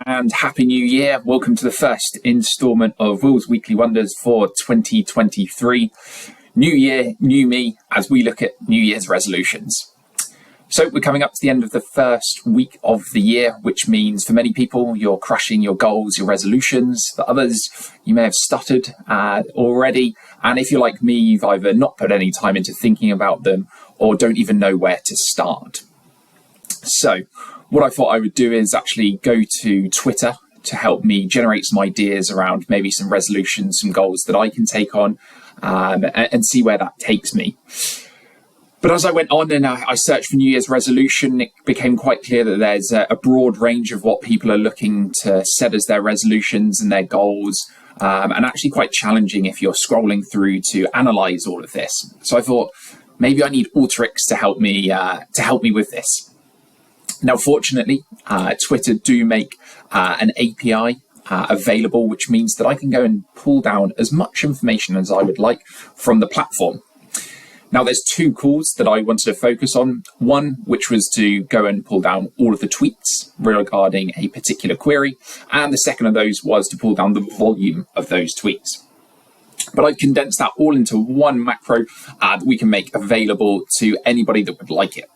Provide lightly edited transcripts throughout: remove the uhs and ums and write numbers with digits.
And Happy New Year. Welcome to the first instalment of Will's Weekly Wonders for 2023. New year, new me, as we look at New Year's resolutions. So we're coming up to the end of the first week of the year, which means for many people, you're crushing your goals, your resolutions. For others, you may have stuttered already. And if you're like me, you've either not put any time into thinking about them or don't even know where to start. So what I thought I would do is actually go to Twitter to help me generate some ideas around maybe some resolutions, some goals that I can take on and see where that takes me. But as I went on and I searched for New Year's resolution, it became quite clear that there's a broad range of what people are looking to set as their resolutions and their goals, and actually quite challenging if you're scrolling through to analyze all of this. So I thought maybe I need Alteryx to help me with this. Now, fortunately, Twitter do make an API available, which means that I can go and pull down as much information as I would like from the platform. Now, there's two calls that I wanted to focus on. One, which was to go and pull down all of the tweets regarding a particular query. And the second of those was to pull down the volume of those tweets. But I've condensed that all into one macro that we can make available to anybody that would like it.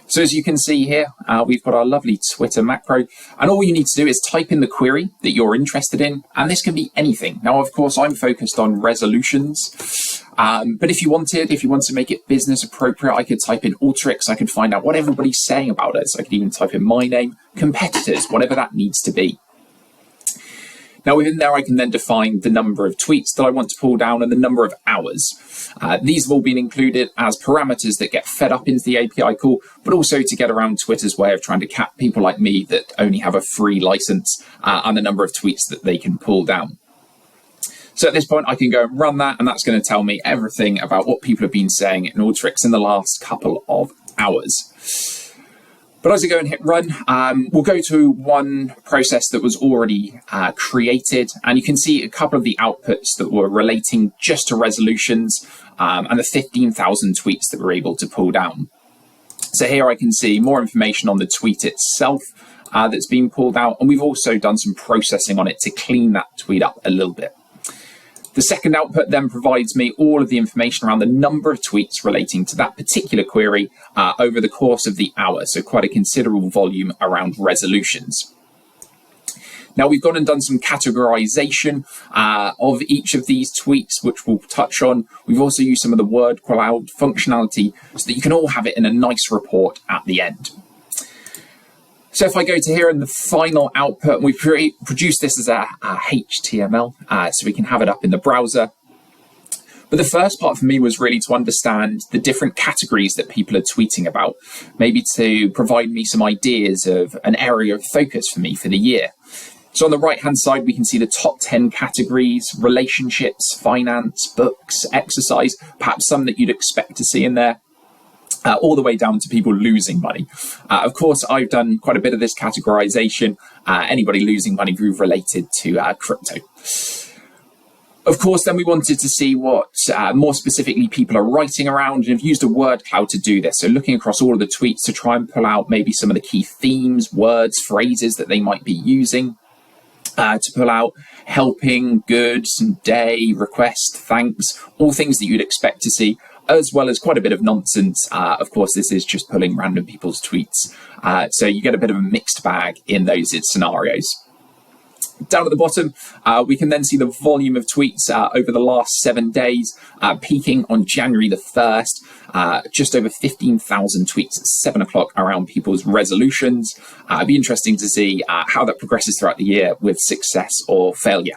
So as you can see here, we've got our lovely Twitter macro, and all you need to do is type in the query that you're interested in, and this can be anything. Now, of course, I'm focused on resolutions, but if you want to make it business appropriate, I could type in Alteryx, I could find out what everybody's saying about us. I could even type in my name, competitors, whatever that needs to be. Now, within there, I can then define the number of tweets that I want to pull down and the number of hours. These have all been included as parameters that get fed up into the API call, but also to get around Twitter's way of trying to cap people like me that only have a free license and the number of tweets that they can pull down. So at this point, I can go and run that, and that's going to tell me everything about what people have been saying in Alteryx in the last couple of hours. But as I go and hit run, we'll go to one process that was already created, and you can see a couple of the outputs that were relating just to resolutions and the 15,000 tweets that we're able to pull down. So here I can see more information on the tweet itself that's been pulled out, and we've also done some processing on it to clean that tweet up a little bit. The second output then provides me all of the information around the number of tweets relating to that particular query over the course of the hour, so quite a considerable volume around resolutions. Now, we've gone and done some categorization of each of these tweets, which we'll touch on. We've also used some of the word cloud functionality so that you can all have it in a nice report at the end. So if I go to here in the final output, we've produced this as a HTML, so we can have it up in the browser. But the first part for me was really to understand the different categories that people are tweeting about, maybe to provide me some ideas of an area of focus for me for the year. So on the right-hand side, we can see the top 10 categories: relationships, finance, books, exercise, perhaps some that you'd expect to see in there. All the way down to people losing money. Of course, I've done quite a bit of this categorization. Anybody losing money related to crypto. Of course, then we wanted to see what more specifically people are writing around, and have used a word cloud to do this. So looking across all of the tweets to try and pull out maybe some of the key themes, words, phrases that they might be using. To pull out helping, good, some day, request, thanks, all things that you'd expect to see, as well as quite a bit of nonsense. Of course, this is just pulling random people's tweets. So you get a bit of a mixed bag in those scenarios. Down at the bottom, we can then see the volume of tweets over the last 7 days, peaking on January the 1st, just over 15,000 tweets at 7 o'clock around people's resolutions. It'd be interesting to see how that progresses throughout the year with success or failure.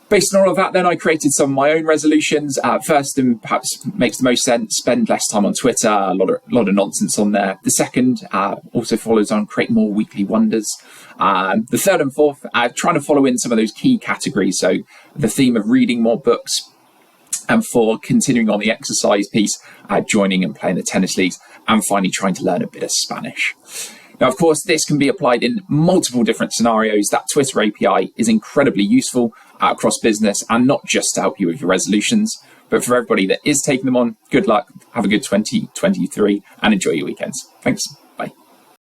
Based on all of that, then I created some of my own resolutions. First, and perhaps makes the most sense, spend less time on Twitter, a lot of nonsense on there. The second also follows on create more weekly wonders. The third and fourth, trying to follow in some of those key categories. So the theme of reading more books. And for continuing on the exercise piece, joining and playing the tennis leagues. And finally, trying to learn a bit of Spanish. Now, of course, this can be applied in multiple different scenarios. That Twitter API is incredibly useful across business, and not just to help you with your resolutions, but for everybody that is taking them on, good luck, have a good 2023, and enjoy your weekends. Thanks.